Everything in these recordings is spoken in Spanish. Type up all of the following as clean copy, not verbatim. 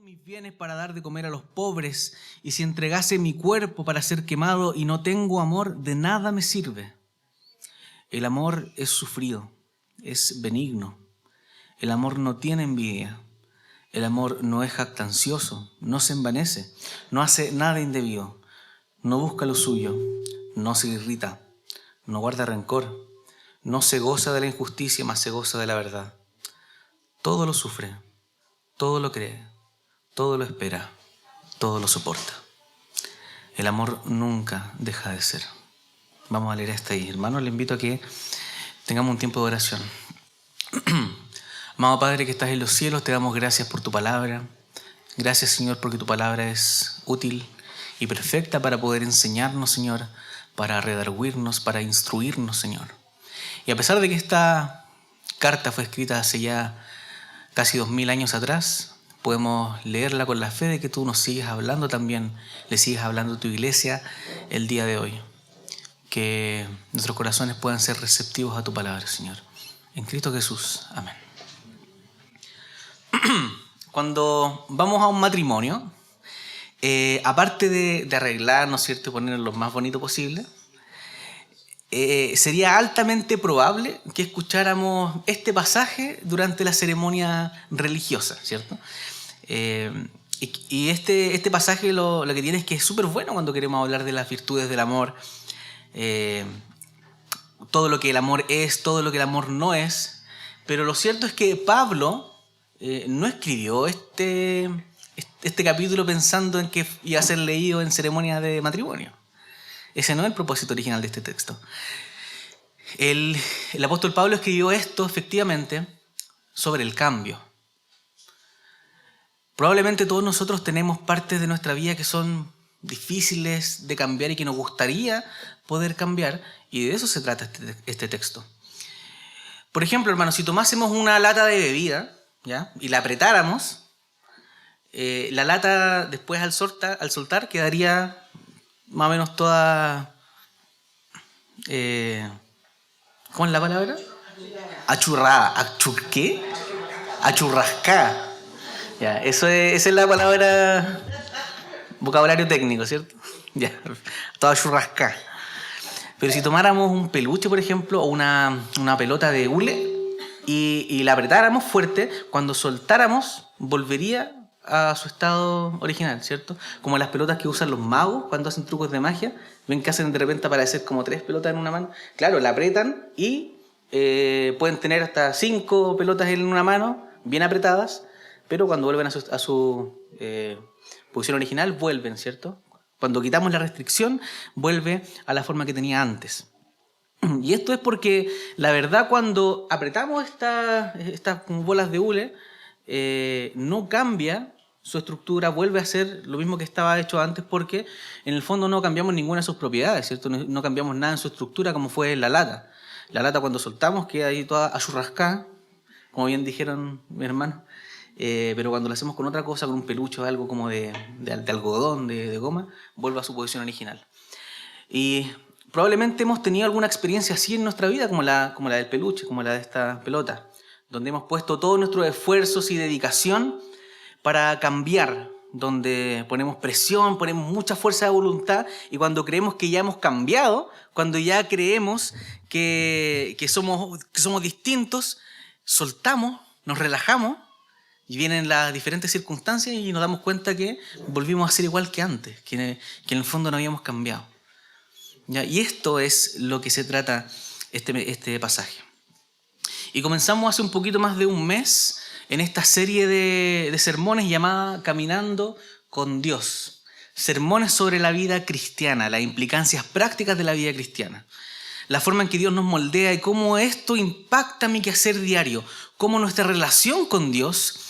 mis bienes para dar de comer a los pobres, y si entregase mi cuerpo para ser quemado y no tengo amor, de nada me sirve. El amor es sufrido, es benigno. El amor no tiene envidia. El amor no es jactancioso, no se envanece, no hace nada indebido, no busca lo suyo, no se irrita, no guarda rencor, no se goza de la injusticia, mas se goza de la verdad. Todo lo sufre, todo lo cree, todo lo espera, todo lo soporta. El amor nunca deja de ser. Vamos a leer esta ahí. Hermanos, les invito a que tengamos un tiempo de oración. Amado Padre que estás en los cielos, te damos gracias por tu palabra. Gracias, Señor, porque tu palabra es útil y perfecta para poder enseñarnos, Señor, para redarguirnos, para instruirnos, Señor. Y a pesar de que esta carta fue escrita hace ya casi 2000 años atrás, podemos leerla con la fe de que tú nos sigues hablando también, le sigues hablando a tu iglesia el día de hoy. Que nuestros corazones puedan ser receptivos a tu palabra, Señor. En Cristo Jesús. Amén. Cuando vamos a un matrimonio, aparte de arreglar, ¿no es cierto?, y ponernos lo más bonito posible, sería altamente probable que escucháramos este pasaje durante la ceremonia religiosa, ¿cierto? Y este pasaje lo que tiene es que es súper bueno cuando queremos hablar de las virtudes del amor, todo lo que el amor es, todo lo que el amor no es. Pero lo cierto es que Pablo no escribió este capítulo pensando en que iba a ser leído en ceremonia de matrimonio. Ese no es el propósito original de este texto. El apóstol Pablo escribió esto efectivamente sobre el cambio. Probablemente todos nosotros tenemos partes de nuestra vida que son difíciles de cambiar y que nos gustaría poder cambiar, y de eso se trata este texto. Por ejemplo, hermanos, si tomásemos una lata de bebida, ¿ya?, y la apretáramos, la lata después al soltar quedaría más o menos toda... ¿cómo es la palabra? Achurrada. ¿Qué? Achurrascada. Ya, esa es la palabra, vocabulario técnico, ¿cierto? Ya, toda churrascada. Pero si tomáramos un peluche, por ejemplo, o una pelota de hule y la apretáramos fuerte, cuando soltáramos volvería a su estado original, ¿cierto? Como las pelotas que usan los magos cuando hacen trucos de magia. Ven que hacen de repente aparecer como 3 pelotas en una mano. Claro, la apretan y pueden tener hasta 5 pelotas en una mano, bien apretadas, pero cuando vuelven a su posición original, vuelven, ¿cierto? Cuando quitamos la restricción, vuelve a la forma que tenía antes. Y esto es porque, la verdad, cuando apretamos estas bolas de hule, no cambia su estructura, vuelve a ser lo mismo que estaba hecho antes, porque en el fondo no cambiamos ninguna de sus propiedades, ¿cierto? No cambiamos nada en su estructura como fue en la lata. La lata, cuando soltamos, queda ahí toda achurrascada, como bien dijeron mis hermanos. Pero cuando lo hacemos con otra cosa, con un peluche o algo como de algodón, de goma, vuelve a su posición original. Y probablemente hemos tenido alguna experiencia así en nuestra vida, como la del peluche, como la de esta pelota, donde hemos puesto todos nuestros esfuerzos y dedicación para cambiar, donde ponemos presión, ponemos mucha fuerza de voluntad, y cuando creemos que ya hemos cambiado, cuando ya creemos que somos distintos, soltamos, nos relajamos, y vienen las diferentes circunstancias y nos damos cuenta que volvimos a ser igual que antes, que en el fondo no habíamos cambiado. ¿Ya? Y esto es lo que se trata este pasaje. Y comenzamos hace un poquito más de un mes en esta serie de sermones llamada Caminando con Dios. Sermones sobre la vida cristiana, las implicancias prácticas de la vida cristiana. La forma en que Dios nos moldea y cómo esto impacta mi quehacer diario. Cómo nuestra relación con Dios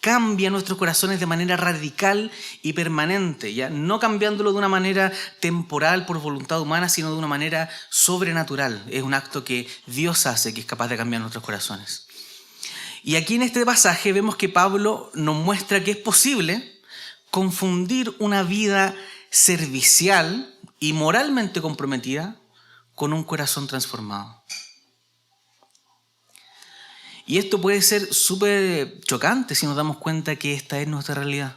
cambia nuestros corazones de manera radical y permanente, ¿ya? No cambiándolo de una manera temporal por voluntad humana, sino de una manera sobrenatural. Es un acto que Dios hace, que es capaz de cambiar nuestros corazones. Y aquí en este pasaje vemos que Pablo nos muestra que es posible confundir una vida servicial y moralmente comprometida con un corazón transformado. Y esto puede ser súper chocante si nos damos cuenta que esta es nuestra realidad.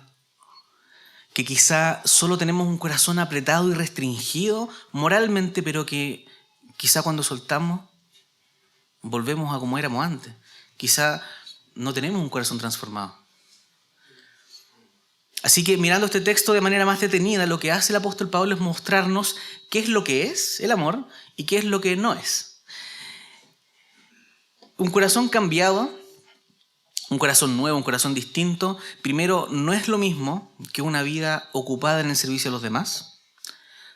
Que quizá solo tenemos un corazón apretado y restringido moralmente, pero que quizá cuando soltamos volvemos a como éramos antes. Quizá no tenemos un corazón transformado. Así que mirando este texto de manera más detenida, lo que hace el apóstol Pablo es mostrarnos qué es lo que es el amor y qué es lo que no es. Un corazón cambiado, un corazón nuevo, un corazón distinto, primero, no es lo mismo que una vida ocupada en el servicio a los demás.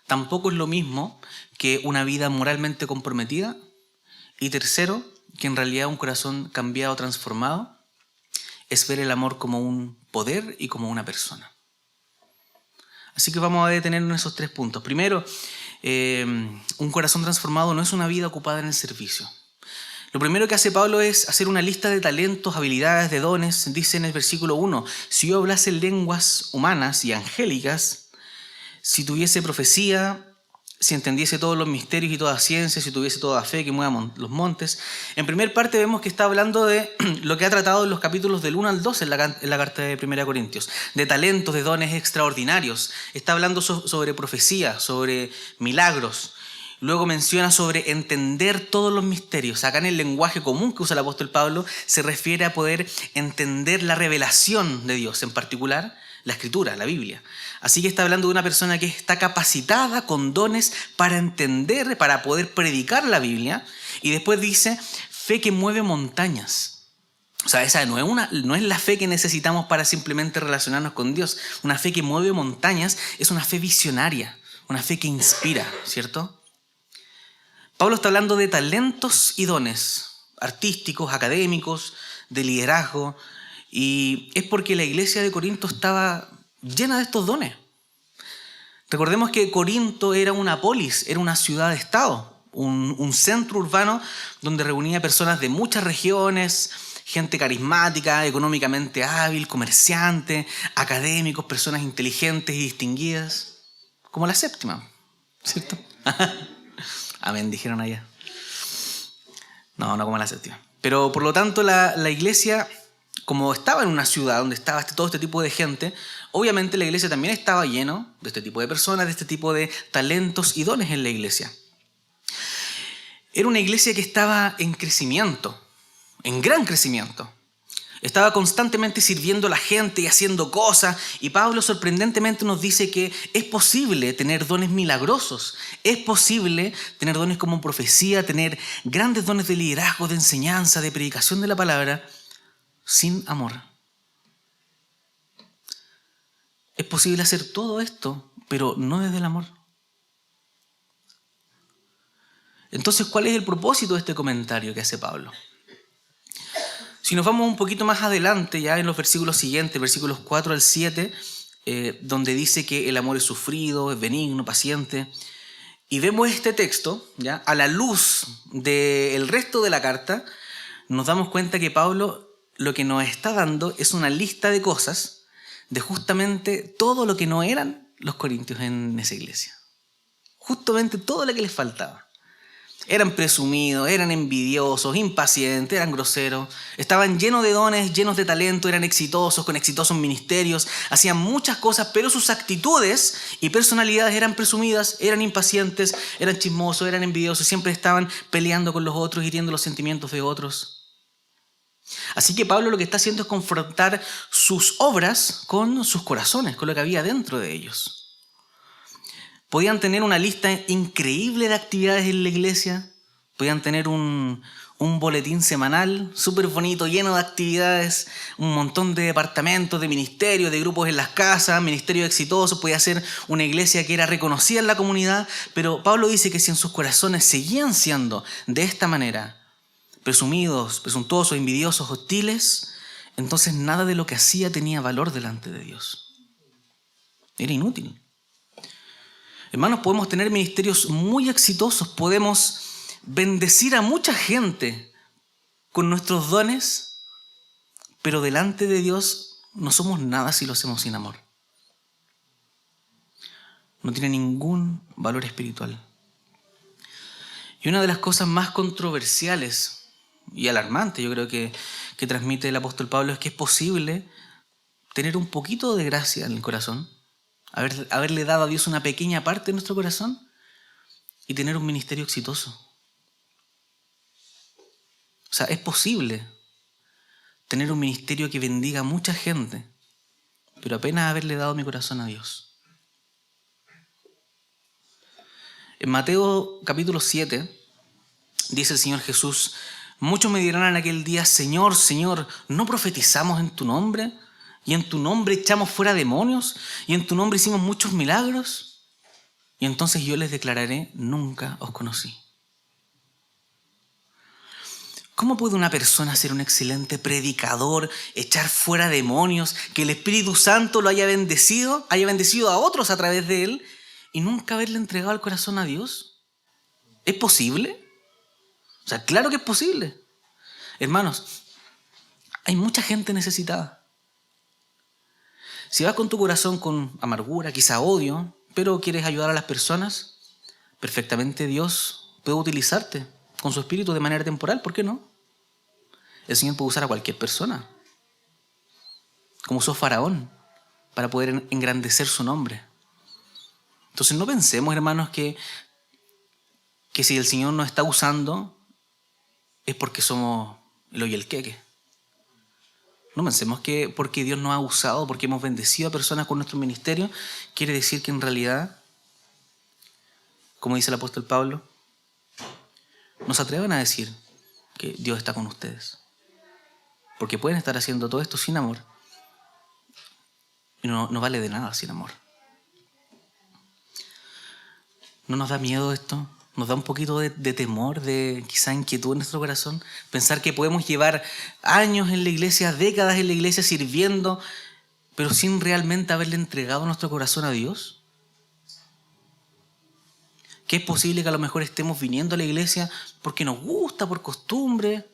Tampoco es lo mismo que una vida moralmente comprometida. Y tercero, que en realidad un corazón cambiado, transformado, es ver el amor como un poder y como una persona. Así que vamos a detenernos en esos 3 puntos. Primero, un corazón transformado no es una vida ocupada en el servicio. Lo primero que hace Pablo es hacer una lista de talentos, habilidades, de dones. Dice en el versículo 1, si yo hablase lenguas humanas y angélicas, si tuviese profecía, si entendiese todos los misterios y toda ciencia, si tuviese toda fe que mueva los montes. En primer parte vemos que está hablando de lo que ha tratado en los capítulos del 1 al 2 en la carta de 1 Corintios, de talentos, de dones extraordinarios. Está hablando sobre profecía, sobre milagros. Luego menciona sobre entender todos los misterios. Acá en el lenguaje común que usa el apóstol Pablo se refiere a poder entender la revelación de Dios, en particular la Escritura, la Biblia. Así que está hablando de una persona que está capacitada con dones para entender, para poder predicar la Biblia. Y después dice, fe que mueve montañas. O sea, esa no es la fe que necesitamos para simplemente relacionarnos con Dios. Una fe que mueve montañas es una fe visionaria, una fe que inspira, ¿cierto? Pablo está hablando de talentos y dones artísticos, académicos, de liderazgo, y es porque la iglesia de Corinto estaba llena de estos dones. Recordemos que Corinto era una polis, era una ciudad-estado, un centro urbano donde reunía personas de muchas regiones, gente carismática, económicamente hábil, comerciantes, académicos, personas inteligentes y distinguidas, como la séptima, ¿cierto? Amén, dijeron allá. No como la séptima. Pero por lo tanto la iglesia, como estaba en una ciudad donde estaba todo este tipo de gente, obviamente la iglesia también estaba lleno de este tipo de personas, de este tipo de talentos y dones en la iglesia. Era una iglesia que estaba en crecimiento, en gran crecimiento. Estaba constantemente sirviendo a la gente y haciendo cosas. Y Pablo sorprendentemente nos dice que es posible tener dones milagrosos. Es posible tener dones como profecía, tener grandes dones de liderazgo, de enseñanza, de predicación de la palabra, sin amor. Es posible hacer todo esto, pero no desde el amor. Entonces, ¿cuál es el propósito de este comentario que hace Pablo? Si nos vamos un poquito más adelante, ya en los versículos siguientes, versículos 4 al 7, donde dice que el amor es sufrido, es benigno, paciente, y vemos este texto, ¿ya? A la luz del resto de la carta, nos damos cuenta que Pablo lo que nos está dando es una lista de cosas de justamente todo lo que no eran los corintios en esa iglesia. Justamente todo lo que les faltaba. Eran presumidos, eran envidiosos, impacientes, eran groseros, estaban llenos de dones, llenos de talento, eran exitosos, con exitosos ministerios, hacían muchas cosas, pero sus actitudes y personalidades eran presumidas, eran impacientes, eran chismosos, eran envidiosos, siempre estaban peleando con los otros, hiriendo los sentimientos de otros. Así que Pablo lo que está haciendo es confrontar sus obras con sus corazones, con lo que había dentro de ellos. Podían tener una lista increíble de actividades en la iglesia. Podían tener un boletín semanal súper bonito, lleno de actividades, un montón de departamentos, de ministerios, de grupos en las casas, ministerios exitosos. Podía ser una iglesia que era reconocida en la comunidad. Pero Pablo dice que si en sus corazones seguían siendo de esta manera, presumidos, presuntuosos, envidiosos, hostiles, entonces nada de lo que hacía tenía valor delante de Dios. Era inútil. Hermanos, podemos tener ministerios muy exitosos, podemos bendecir a mucha gente con nuestros dones, pero delante de Dios no somos nada si lo hacemos sin amor. No tiene ningún valor espiritual. Y una de las cosas más controversiales y alarmante, yo creo que transmite el apóstol Pablo, es que es posible tener un poquito de gracia en el corazón, haberle dado a Dios una pequeña parte de nuestro corazón y tener un ministerio exitoso. O sea, es posible tener un ministerio que bendiga a mucha gente, pero apenas haberle dado mi corazón a Dios. En Mateo capítulo 7 dice el Señor Jesús: muchos me dirán en aquel día, Señor, Señor, ¿no profetizamos en tu nombre? ¿Y en tu nombre echamos fuera demonios? ¿Y en tu nombre hicimos muchos milagros? Y entonces yo les declararé: nunca os conocí. ¿Cómo puede una persona ser un excelente predicador, echar fuera demonios, que el Espíritu Santo lo haya bendecido a otros a través de él y nunca haberle entregado el corazón a Dios? ¿Es posible? O sea, claro que es posible. Hermanos, hay mucha gente necesitada. Si vas con tu corazón con amargura, quizá odio, pero quieres ayudar a las personas, perfectamente Dios puede utilizarte con su espíritu de manera temporal, ¿por qué no? El Señor puede usar a cualquier persona, como usó Faraón, para poder engrandecer su nombre. Entonces no pensemos, hermanos, que si el Señor nos está usando es porque somos el hoy y el queque. No pensemos que porque Dios nos ha usado, porque hemos bendecido a personas con nuestro ministerio, quiere decir que en realidad, como dice el apóstol Pablo, no se atrevan a decir que Dios está con ustedes. Porque pueden estar haciendo todo esto sin amor. Y no vale de nada sin amor. ¿No nos da miedo esto? ¿Nos da un poquito de temor, de quizá inquietud en nuestro corazón? Pensar que podemos llevar años en la iglesia, décadas en la iglesia sirviendo, pero sin realmente haberle entregado nuestro corazón a Dios. Que es posible que a lo mejor estemos viniendo a la iglesia porque nos gusta, por costumbre,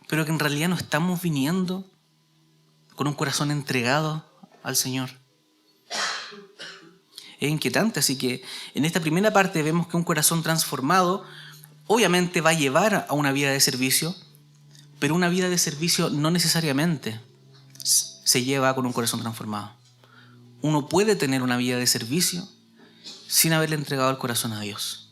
pero que en realidad no estamos viniendo con un corazón entregado al Señor. Es inquietante, así que en esta primera parte vemos que un corazón transformado obviamente va a llevar a una vida de servicio, pero una vida de servicio no necesariamente se lleva con un corazón transformado. Uno puede tener una vida de servicio sin haberle entregado el corazón a Dios.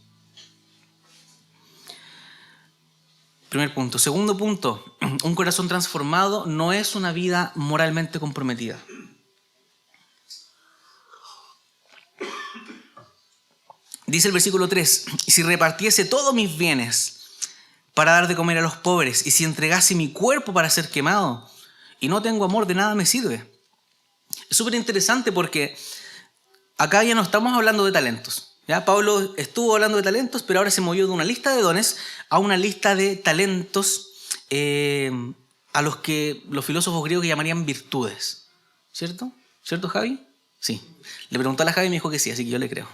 Primer punto. Segundo punto, un corazón transformado no es una vida moralmente comprometida. Dice el versículo 3, y si repartiese todos mis bienes para dar de comer a los pobres, y si entregase mi cuerpo para ser quemado, y no tengo amor, de nada me sirve. Es súper interesante porque acá ya no estamos hablando de talentos. ¿Ya? Pablo estuvo hablando de talentos, pero ahora se movió de una lista de dones a una lista de talentos a los que los filósofos griegos llamarían virtudes. ¿Cierto? ¿Cierto, Javi? Sí. Le preguntó a la Javi y me dijo que sí, así que yo le creo.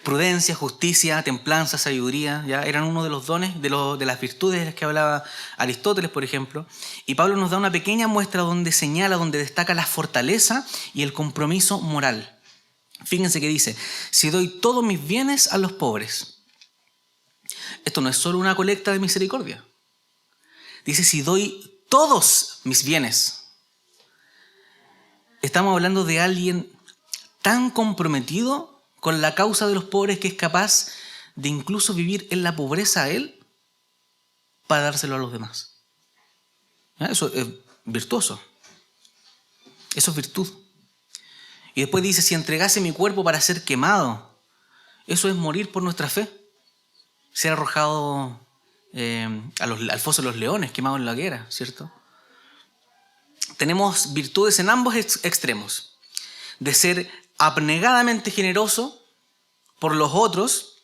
Prudencia, justicia, templanza, sabiduría, ¿ya? Eran uno de los dones, de las virtudes de las que hablaba Aristóteles, por ejemplo. Y Pablo nos da una pequeña muestra donde señala, donde destaca la fortaleza y el compromiso moral. Fíjense que dice, si doy todos mis bienes a los pobres. Esto no es solo una colecta de misericordia. Dice, si doy todos mis bienes. Estamos hablando de alguien tan comprometido con la causa de los pobres que es capaz de incluso vivir en la pobreza a él para dárselo a los demás. Eso es virtuoso. Eso es virtud. Y después dice, si entregase mi cuerpo para ser quemado, eso es morir por nuestra fe. Ser arrojado al foso de los leones, quemado en la hoguera, ¿cierto? Tenemos virtudes en ambos extremos. De ser abnegadamente generoso por los otros,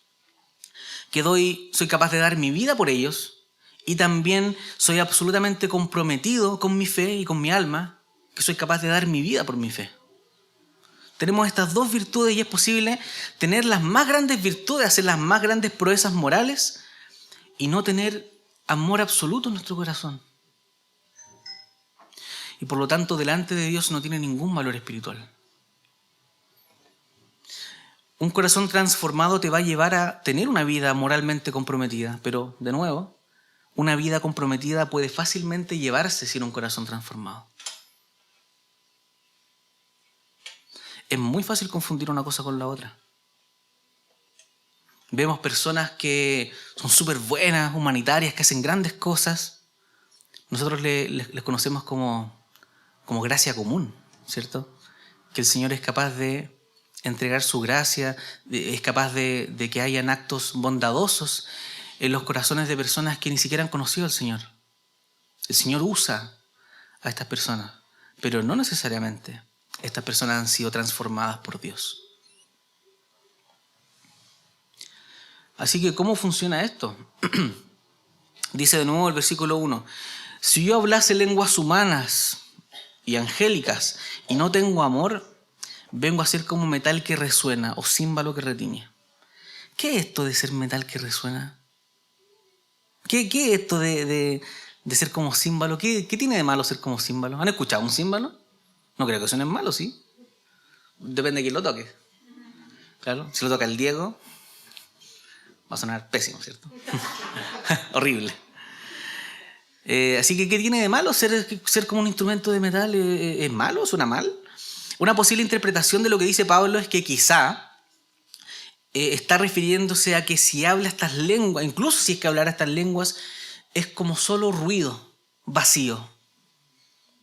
que soy capaz de dar mi vida por ellos, y también soy absolutamente comprometido con mi fe y con mi alma, que soy capaz de dar mi vida por mi fe. Tenemos estas dos virtudes y es posible tener las más grandes virtudes, hacer las más grandes proezas morales y no tener amor absoluto en nuestro corazón. Y por lo tanto, delante de Dios no tiene ningún valor espiritual. Un corazón transformado te va a llevar a tener una vida moralmente comprometida, pero de nuevo, una vida comprometida puede fácilmente llevarse sin un corazón transformado. Es muy fácil confundir una cosa con la otra. Vemos personas que son súper buenas, humanitarias, que hacen grandes cosas. Nosotros les conocemos como gracia común, ¿cierto? Que el Señor es capaz de entregar su gracia, es capaz de que hayan actos bondadosos en los corazones de personas que ni siquiera han conocido al Señor. El Señor usa a estas personas, pero no necesariamente estas personas han sido transformadas por Dios. Así que, ¿cómo funciona esto? Dice de nuevo el versículo 1. Si yo hablase lenguas humanas y angélicas y no tengo amor, vengo a ser como metal que resuena o címbalo que retiñe. ¿Qué es esto de ser metal que resuena? ¿Qué es esto de ser como címbalo? ¿Qué tiene de malo ser como címbalo? ¿Han escuchado un címbalo? No creo que suene malo, ¿sí? Depende de quién lo toque. Claro, si lo toca el Diego, va a sonar pésimo, ¿cierto? Horrible. Así que, ¿qué tiene de malo ser como un instrumento de metal? ¿Es malo? ¿Suena mal? Una posible interpretación de lo que dice Pablo es que quizá está refiriéndose a que si habla estas lenguas, incluso si es que hablara estas lenguas, es como solo ruido, vacío,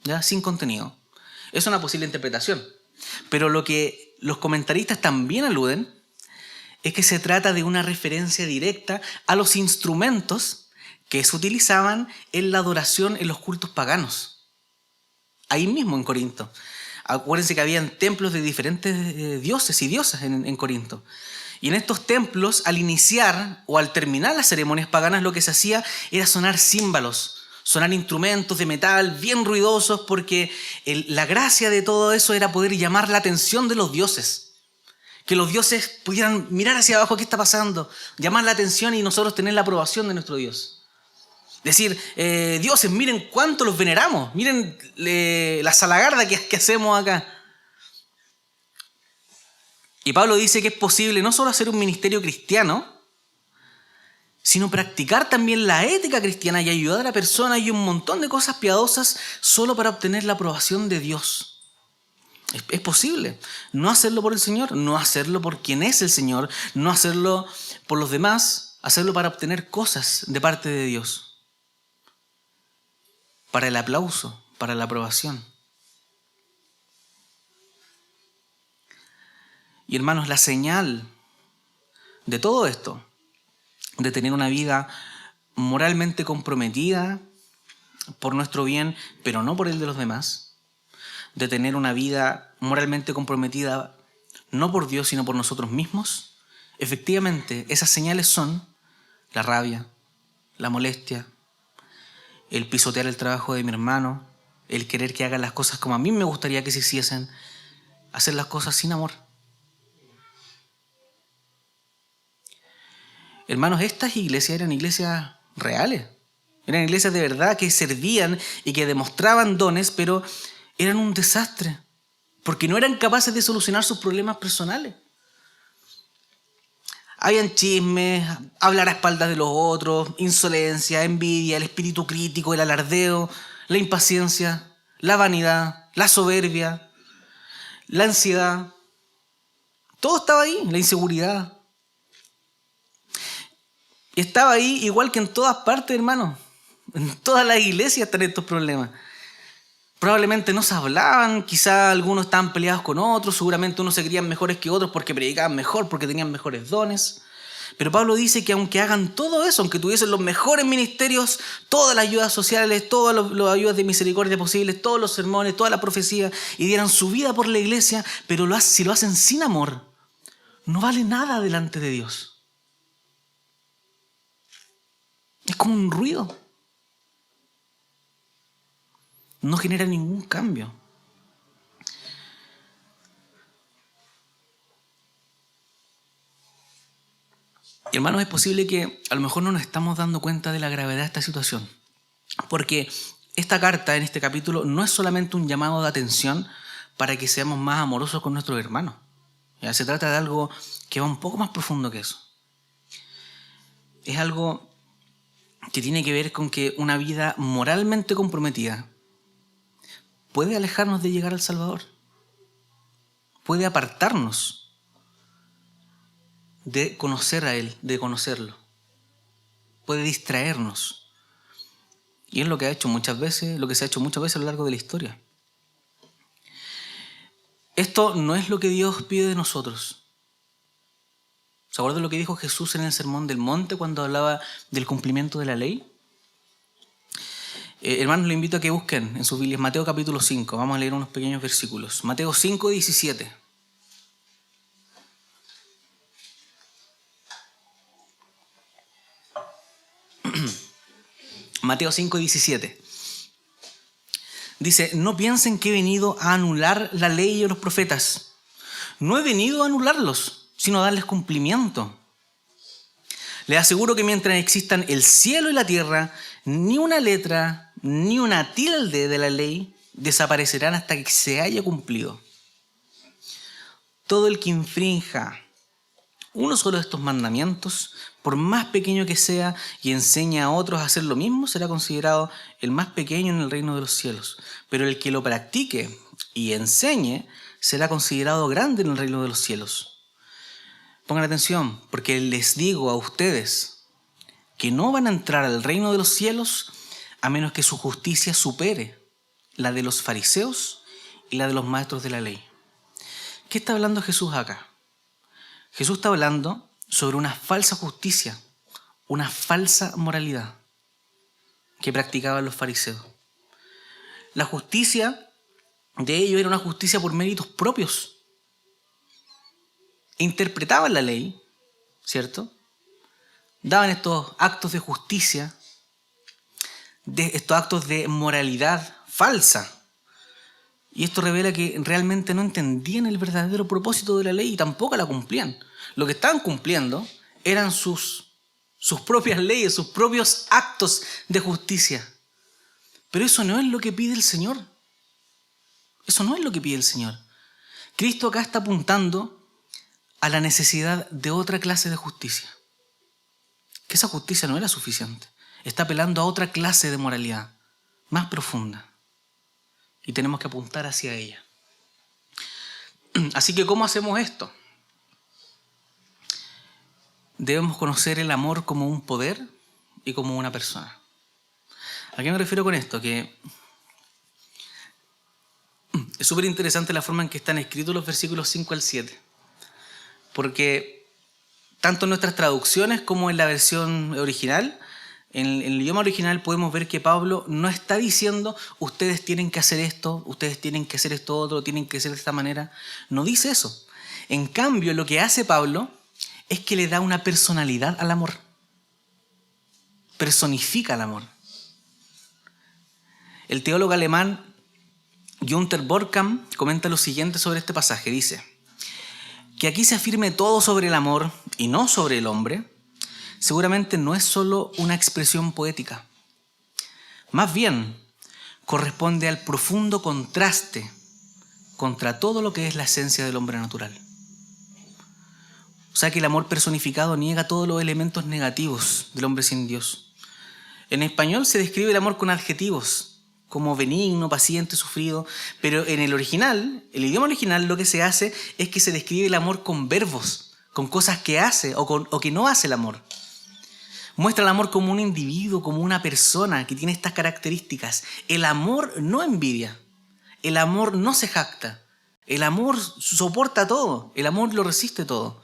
¿ya? Sin contenido. Es una posible interpretación. Pero lo que los comentaristas también aluden es que se trata de una referencia directa a los instrumentos que se utilizaban en la adoración en los cultos paganos. Ahí mismo en Corinto. Acuérdense que habían templos de diferentes dioses y diosas en Corinto. Y en estos templos, al iniciar o al terminar las ceremonias paganas, lo que se hacía era sonar címbalos, sonar instrumentos de metal bien ruidosos, porque la gracia de todo eso era poder llamar la atención de los dioses. Que los dioses pudieran mirar hacia abajo qué está pasando, llamar la atención y nosotros tener la aprobación de nuestro Dios. Decir, dioses, miren cuánto los veneramos, miren la salagarda que hacemos acá. Y Pablo dice que es posible no solo hacer un ministerio cristiano, sino practicar también la ética cristiana y ayudar a la persona y un montón de cosas piadosas solo para obtener la aprobación de Dios. Es posible no hacerlo por el Señor, no hacerlo por quien es el Señor, no hacerlo por los demás, hacerlo para obtener cosas de parte de Dios. Para el aplauso, para la aprobación. Y hermanos, la señal de todo esto, de tener una vida moralmente comprometida por nuestro bien, pero no por el de los demás, de tener una vida moralmente comprometida no por Dios, sino por nosotros mismos, efectivamente, esas señales son la rabia, la molestia, el pisotear el trabajo de mi hermano, el querer que hagan las cosas como a mí me gustaría que se hiciesen, hacer las cosas sin amor. Hermanos, estas iglesias eran iglesias reales, eran iglesias de verdad que servían y que demostraban dones, pero eran un desastre, porque no eran capaces de solucionar sus problemas personales. Habían chismes, hablar a espaldas de los otros, insolencia, envidia, el espíritu crítico, el alardeo, la impaciencia, la vanidad, la soberbia, la ansiedad. Todo estaba ahí, la inseguridad. Y estaba ahí igual que en todas partes, hermano. En todas las iglesias están estos problemas. Probablemente no se hablaban, quizá algunos estaban peleados con otros, seguramente unos se creían mejores que otros porque predicaban mejor, porque tenían mejores dones. Pero Pablo dice que aunque hagan todo eso, aunque tuviesen los mejores ministerios, todas las ayudas sociales, todas las ayudas de misericordia posibles, todos los sermones, toda la profecía, y dieran su vida por la iglesia, pero si lo hacen sin amor, no vale nada delante de Dios. Es como un ruido. No genera ningún cambio. Y hermanos, es posible que a lo mejor no nos estamos dando cuenta de la gravedad de esta situación. Porque esta carta en este capítulo no es solamente un llamado de atención para que seamos más amorosos con nuestros hermanos. ¿Ya? Se trata de algo que va un poco más profundo que eso. Es algo que tiene que ver con que una vida moralmente comprometida puede alejarnos de llegar al Salvador, puede apartarnos de conocer a Él, de conocerlo, puede distraernos. Y es lo que ha hecho muchas veces, lo que se ha hecho muchas veces a lo largo de la historia. Esto no es lo que Dios pide de nosotros. ¿Se acuerdan lo que dijo Jesús en el Sermón del Monte cuando hablaba del cumplimiento de la ley? Hermanos, les invito a que busquen en sus Biblias Mateo capítulo 5. Vamos a leer unos pequeños versículos. Mateo 5, 17. Mateo 5, 17. Dice, no piensen que he venido a anular la ley y los profetas. No he venido a anularlos, sino a darles cumplimiento. Les aseguro que mientras existan el cielo y la tierra, ni una letra, ni una tilde de la ley desaparecerán hasta que se haya cumplido. Todo el que infrinja uno solo de estos mandamientos, por más pequeño que sea, y enseña a otros a hacer lo mismo, será considerado el más pequeño en el reino de los cielos. Pero el que lo practique y enseñe, será considerado grande en el reino de los cielos. Pongan atención, porque les digo a ustedes que no van a entrar al reino de los cielos a menos que su justicia supere la de los fariseos y la de los maestros de la ley. ¿Qué está hablando Jesús acá? Jesús está hablando sobre una falsa justicia, una falsa moralidad que practicaban los fariseos. La justicia de ellos era una justicia por méritos propios. Interpretaban la ley, ¿cierto? Daban estos actos de justicia, estos actos de moralidad falsa. Y esto revela que realmente no entendían el verdadero propósito de la ley y tampoco la cumplían. Lo que estaban cumpliendo eran sus propias leyes, sus propios actos de justicia. Pero eso no es lo que pide el Señor. Eso no es lo que pide el Señor. Cristo acá está apuntando a la necesidad de otra clase de justicia. Que esa justicia no era suficiente. Está apelando a otra clase de moralidad, más profunda. Y tenemos que apuntar hacia ella. Así que, ¿cómo hacemos esto? Debemos conocer el amor como un poder y como una persona. ¿A qué me refiero con esto? Que es súper interesante la forma en que están escritos los versículos 5 al 7. Porque tanto en nuestras traducciones como en la versión original, en el idioma original podemos ver que Pablo no está diciendo ustedes tienen que hacer esto, ustedes tienen que hacer esto otro, tienen que hacer de esta manera. No dice eso. En cambio, lo que hace Pablo es que le da una personalidad al amor. Personifica el amor. El teólogo alemán Günther Borkham comenta lo siguiente sobre este pasaje. Dice que aquí se afirme todo sobre el amor y no sobre el hombre. Seguramente no es solo una expresión poética. Más bien, corresponde al profundo contraste contra todo lo que es la esencia del hombre natural. O sea que el amor personificado niega todos los elementos negativos del hombre sin Dios. En español se describe el amor con adjetivos, como benigno, paciente, sufrido, pero en el original, el idioma original, lo que se hace es que se describe el amor con verbos, con cosas que hace o que no hace el amor. Muestra el amor como un individuo, como una persona que tiene estas características. El amor no envidia, el amor no se jacta, el amor soporta todo, el amor lo resiste todo.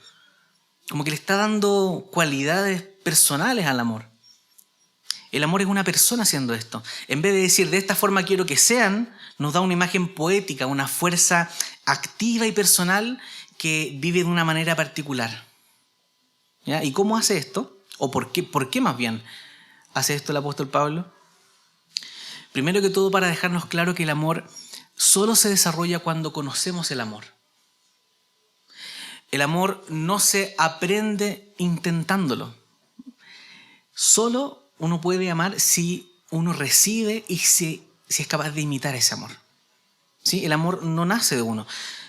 Como que le está dando cualidades personales al amor. El amor es una persona haciendo esto. En vez de decir de esta forma quiero que sean, nos da una imagen poética, una fuerza activa y personal que vive de una manera particular. ¿Ya? ¿Y cómo hace esto? ¿O por qué más bien hace esto el apóstol Pablo? Primero que todo, para dejarnos claro que el amor solo se desarrolla cuando conocemos el amor. El amor no se aprende intentándolo. Solo uno puede amar si uno recibe y si es capaz de imitar ese amor. ¿Sí? El amor no nace de uno.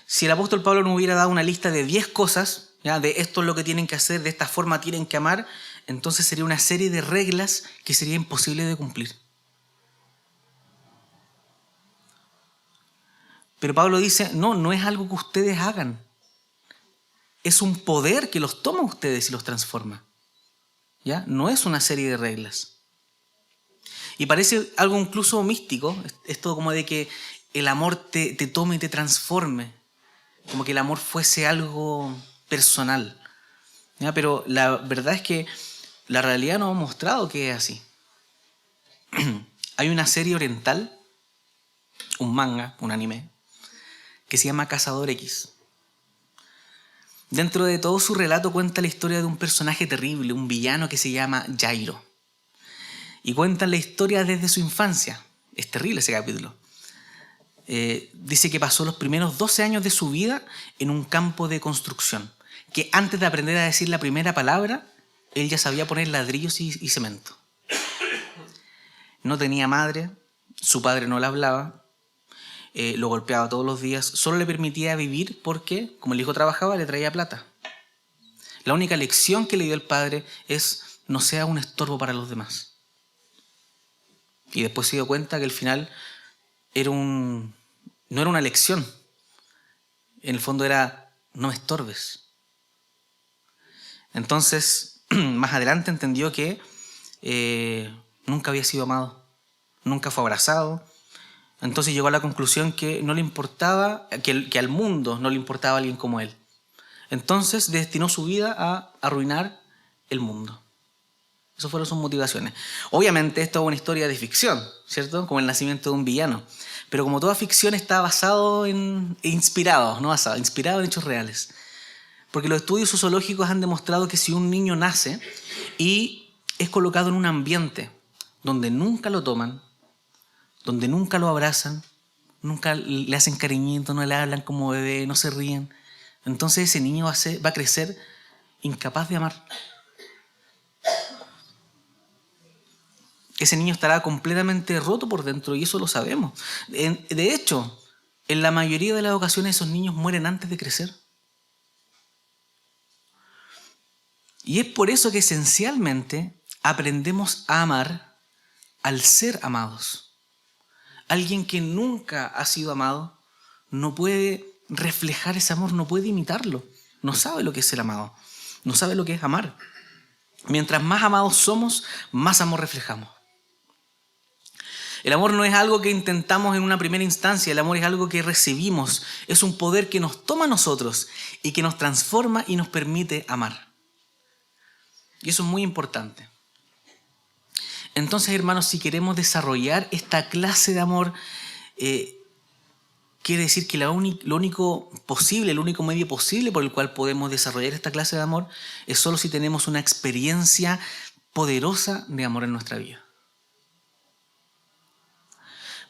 Si el apóstol Pablo nos hubiera dado una lista de 10 cosas, ¿ya? De esto es lo que tienen que hacer, de esta forma tienen que amar, entonces sería una serie de reglas que sería imposible de cumplir. Pero Pablo dice, no es algo que ustedes hagan. Es un poder que los toma a ustedes y los transforma. ¿Ya? No es una serie de reglas. Y parece algo incluso místico, esto como de que el amor te tome y te transforme. Como que el amor fuese algo personal. ¿Ya? Pero la verdad es que la realidad nos ha mostrado que es así. Hay una serie oriental, un manga, un anime, que se llama Cazador X. Dentro de todo su relato cuenta la historia de un personaje terrible, un villano que se llama Jairo. Y cuentan la historia desde su infancia. Es terrible ese capítulo. Dice que pasó los primeros 12 años de su vida en un campo de construcción. Que antes de aprender a decir la primera palabra, él ya sabía poner ladrillos y cemento. No tenía madre, su padre no le hablaba, lo golpeaba todos los días, solo le permitía vivir porque, como el hijo trabajaba, le traía plata. La única lección que le dio el padre es no sea un estorbo para los demás. Y después se dio cuenta que al final no era una lección. En el fondo era no me estorbes. Entonces, más adelante entendió que nunca había sido amado, nunca fue abrazado. Entonces llegó a la conclusión que no le importaba, que al mundo no le importaba alguien como él. Entonces destinó su vida a arruinar el mundo. Esas fueron sus motivaciones. Obviamente esto es una historia de ficción, ¿cierto? Como el nacimiento de un villano. Pero como toda ficción está inspirado en hechos reales. Porque los estudios sociológicos han demostrado que si un niño nace y es colocado en un ambiente donde nunca lo toman, donde nunca lo abrazan, nunca le hacen cariñito, no le hablan como bebé, no se ríen, entonces ese niño va a crecer incapaz de amar. Ese niño estará completamente roto por dentro y eso lo sabemos. De hecho, en la mayoría de las ocasiones esos niños mueren antes de crecer. Y es por eso que esencialmente aprendemos a amar al ser amados. Alguien que nunca ha sido amado no puede reflejar ese amor, no puede imitarlo. No sabe lo que es ser amado, no sabe lo que es amar. Mientras más amados somos, más amor reflejamos. El amor no es algo que intentamos en una primera instancia, el amor es algo que recibimos, es un poder que nos toma a nosotros y que nos transforma y nos permite amar. Y eso es muy importante. Entonces, hermanos, si queremos desarrollar esta clase de amor, quiere decir que lo único posible, el único medio posible por el cual podemos desarrollar esta clase de amor es solo si tenemos una experiencia poderosa de amor en nuestra vida.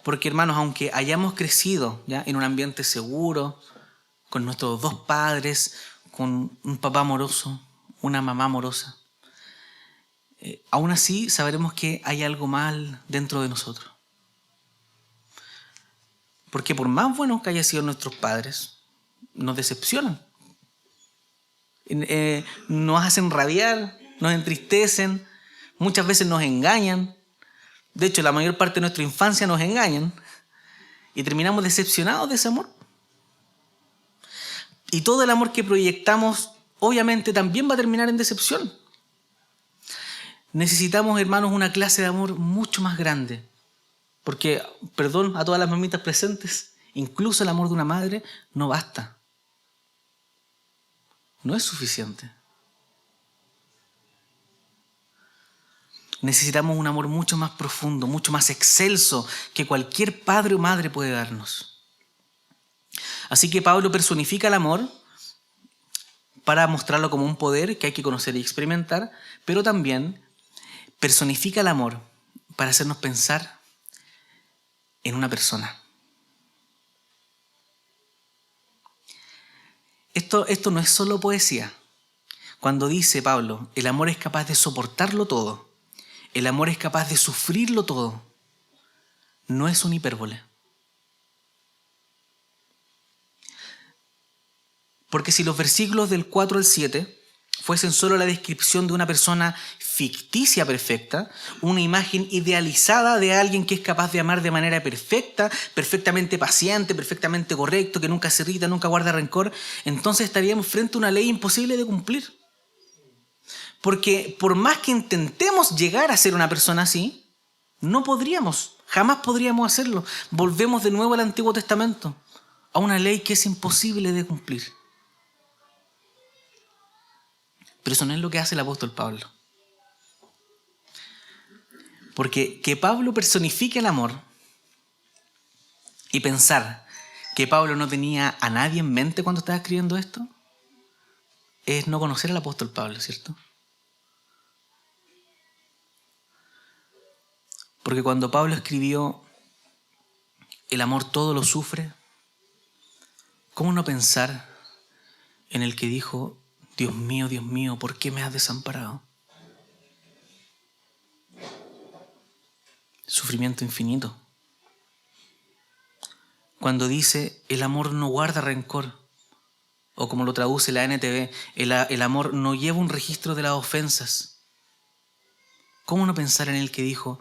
Porque, hermanos, aunque hayamos crecido ¿ya? en un ambiente seguro, con nuestros dos padres, con un papá amoroso, una mamá amorosa, aún así sabremos que hay algo mal dentro de nosotros. Porque por más buenos que hayan sido nuestros padres, nos decepcionan. Nos hacen rabiar, nos entristecen, muchas veces nos engañan. De hecho, la mayor parte de nuestra infancia nos engañan y terminamos decepcionados de ese amor. Y todo el amor que proyectamos, obviamente, también va a terminar en decepción. Necesitamos, hermanos, una clase de amor mucho más grande. Porque, perdón a todas las mamitas presentes, incluso el amor de una madre no basta. No es suficiente. Necesitamos un amor mucho más profundo, mucho más excelso que cualquier padre o madre puede darnos. Así que Pablo personifica el amor para mostrarlo como un poder que hay que conocer y experimentar, pero también personifica el amor para hacernos pensar en una persona. Esto no es solo poesía. Cuando dice Pablo, el amor es capaz de soportarlo todo, el amor es capaz de sufrirlo todo, no es una hipérbole. Porque si los versículos del 4 al 7 fuesen solo la descripción de una persona ficticia perfecta, una imagen idealizada de alguien que es capaz de amar de manera perfecta, perfectamente paciente, perfectamente correcto, que nunca se irrita, nunca guarda rencor, entonces estaríamos frente a una ley imposible de cumplir. Porque por más que intentemos llegar a ser una persona así, no podríamos, jamás podríamos hacerlo. Volvemos de nuevo al Antiguo Testamento, a una ley que es imposible de cumplir. Pero eso no es lo que hace el apóstol Pablo. Porque que Pablo personifique el amor y pensar que Pablo no tenía a nadie en mente cuando estaba escribiendo esto, es no conocer al apóstol Pablo, ¿cierto? Porque cuando Pablo escribió el amor todo lo sufre, ¿cómo no pensar en el que dijo, Dios mío, ¿por qué me has desamparado? Sufrimiento infinito. Cuando dice, el amor no guarda rencor, o como lo traduce la NTV, el amor no lleva un registro de las ofensas. ¿Cómo no pensar en el que dijo,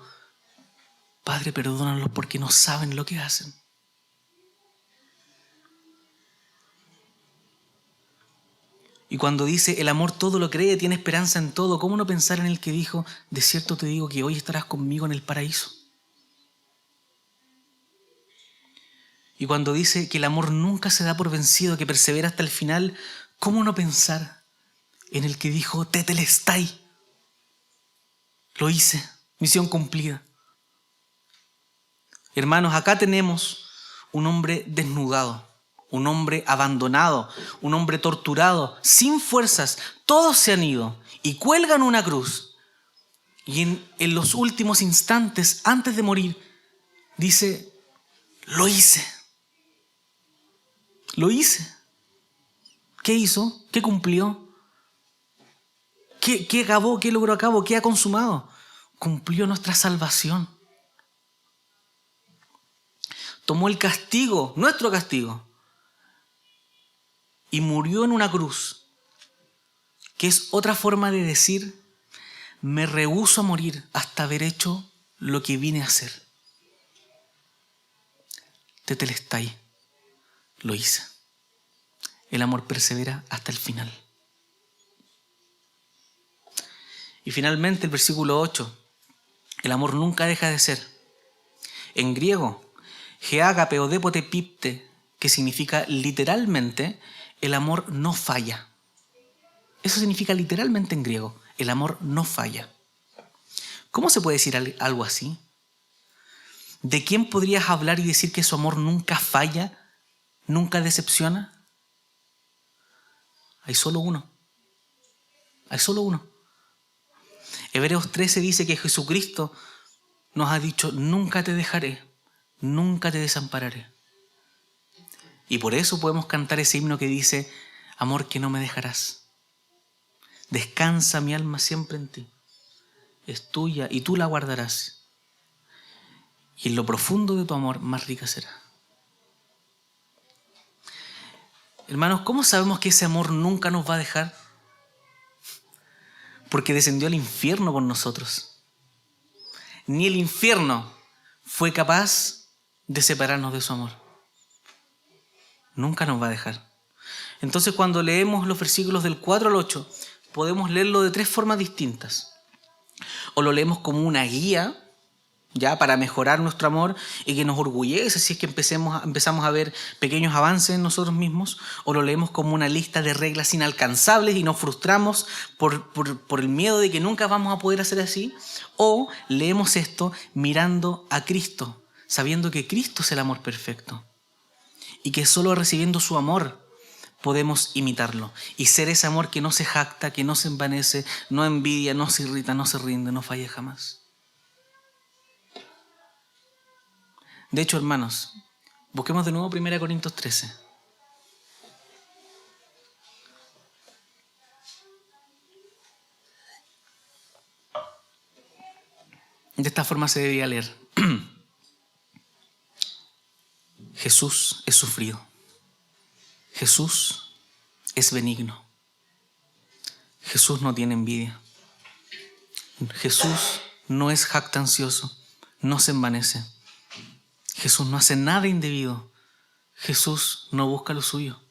Padre, perdónalos porque no saben lo que hacen? Y cuando dice, el amor todo lo cree, tiene esperanza en todo, ¿cómo no pensar en el que dijo, de cierto te digo que hoy estarás conmigo en el paraíso? Y cuando dice que el amor nunca se da por vencido, que persevera hasta el final, ¿cómo no pensar en el que dijo, tetelestai? Lo hice, misión cumplida. Hermanos, acá tenemos un hombre desnudado, un hombre abandonado, un hombre torturado, sin fuerzas. Todos se han ido y cuelgan una cruz. Y en los últimos instantes, antes de morir, dice, lo hice. Lo hice. ¿Qué hizo? ¿Qué cumplió? ¿Qué acabó? ¿Qué logró a cabo? ¿Qué ha consumado? Cumplió nuestra salvación. Tomó el castigo, nuestro castigo, y murió en una cruz, que es otra forma de decir, me rehúso a morir hasta haber hecho lo que vine a hacer. Tetelestai, lo hice. El amor persevera hasta el final. Y finalmente el versículo 8, el amor nunca deja de ser. En griego, geágape o dépote pipte, que significa literalmente, el amor no falla. Eso significa literalmente en griego, el amor no falla. ¿Cómo se puede decir algo así? ¿De quién podrías hablar y decir que su amor nunca falla, nunca decepciona? Hay solo uno. Hay solo uno. Hebreos 13 dice que Jesucristo nos ha dicho, nunca te dejaré, nunca te desampararé. Y por eso podemos cantar ese himno que dice, amor que no me dejarás. Descansa mi alma siempre en ti. Es tuya y tú la guardarás. Y en lo profundo de tu amor más rica será. Hermanos, ¿cómo sabemos que ese amor nunca nos va a dejar? Porque descendió al infierno por nosotros. Ni el infierno fue capaz de separarnos de su amor. Nunca nos va a dejar. Entonces, cuando leemos los versículos del 4 al 8, podemos leerlo de tres formas distintas. O lo leemos como una guía, ya, para mejorar nuestro amor y que nos orgullece si es que empezamos a ver pequeños avances en nosotros mismos, o lo leemos como una lista de reglas inalcanzables y nos frustramos por el miedo de que nunca vamos a poder hacer así, o leemos esto mirando a Cristo, sabiendo que Cristo es el amor perfecto y que solo recibiendo su amor podemos imitarlo y ser ese amor que no se jacta, que no se envanece, no envidia, no se irrita, no se rinde, no falla jamás. De hecho, hermanos, busquemos de nuevo 1 Corintios 13. De esta forma se debería leer. Jesús es sufrido. Jesús es benigno. Jesús no tiene envidia. Jesús no es jactancioso, no se envanece. Jesús no hace nada indebido. Jesús no busca lo suyo.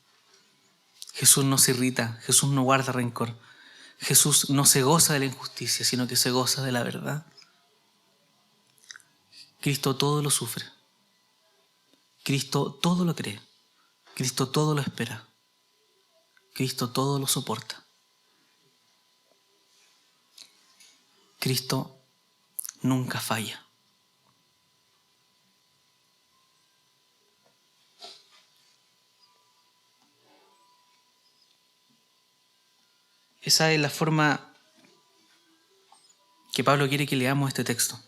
Jesús no se irrita, Jesús no guarda rencor. Jesús no se goza de la injusticia, sino que se goza de la verdad. Cristo todo lo sufre. Cristo todo lo cree. Cristo todo lo espera. Cristo todo lo soporta. Cristo nunca falla. Esa es la forma que Pablo quiere que leamos este texto.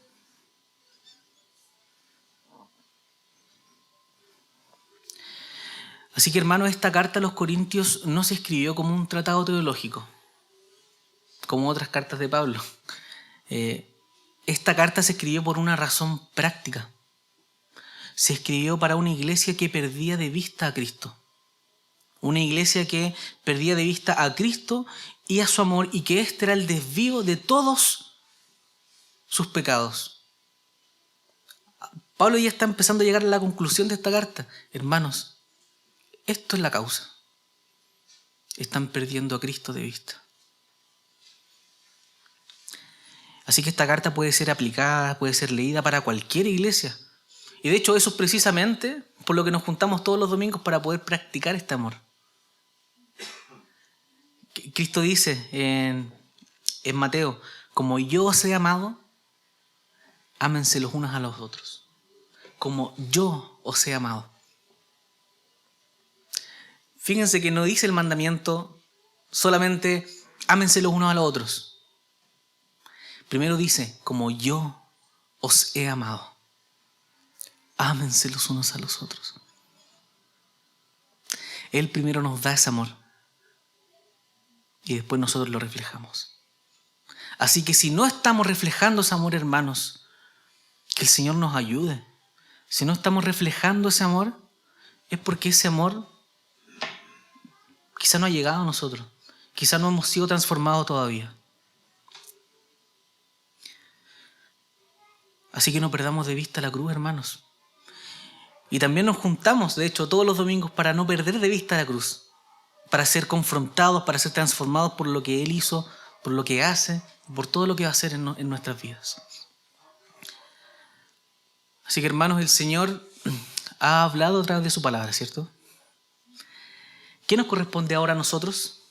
Así que, hermanos, esta carta a los Corintios no se escribió como un tratado teológico, como otras cartas de Pablo. Esta carta se escribió por una razón práctica. Se escribió para una iglesia que perdía de vista a Cristo. Una iglesia que perdía de vista a Cristo y a su amor, y que este era el desvío de todos sus pecados. Pablo ya está empezando a llegar a la conclusión de esta carta. Hermanos, esto es la causa. Están perdiendo a Cristo de vista. Así que esta carta puede ser aplicada, puede ser leída para cualquier iglesia. Y de hecho eso es precisamente por lo que nos juntamos todos los domingos, para poder practicar este amor. Cristo dice en Mateo: como yo os he amado, ámense los unos a los otros. Como yo os he amado. Fíjense que no dice el mandamiento solamente ámense los unos a los otros. Primero dice: como yo os he amado, ámense los unos a los otros. Él primero nos da ese amor y después nosotros lo reflejamos. Así que si no estamos reflejando ese amor, hermanos, que el Señor nos ayude. Si no estamos reflejando ese amor, es porque ese amor quizá no ha llegado a nosotros. Quizá no hemos sido transformados todavía. Así que no perdamos de vista la cruz, hermanos. Y también nos juntamos, de hecho, todos los domingos para no perder de vista la cruz. Para ser confrontados, para ser transformados por lo que Él hizo, por lo que hace, por todo lo que va a hacer en nuestras vidas. Así que, hermanos, el Señor ha hablado a través de su palabra, ¿cierto? ¿Qué nos corresponde ahora a nosotros?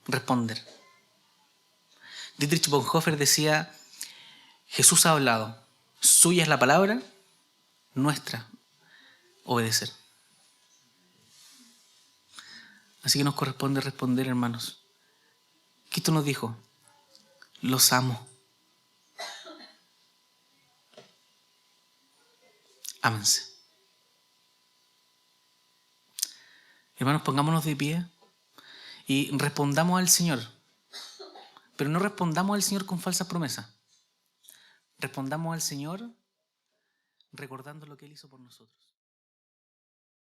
Responder. Dietrich Bonhoeffer decía: Jesús ha hablado, suya es la palabra, nuestra obedecer. Así que nos corresponde responder, hermanos. Cristo nos dijo: los amo. Ámense. Hermanos, pongámonos de pie y respondamos al Señor. Pero no respondamos al Señor con falsas promesas. Respondamos al Señor recordando lo que Él hizo por nosotros.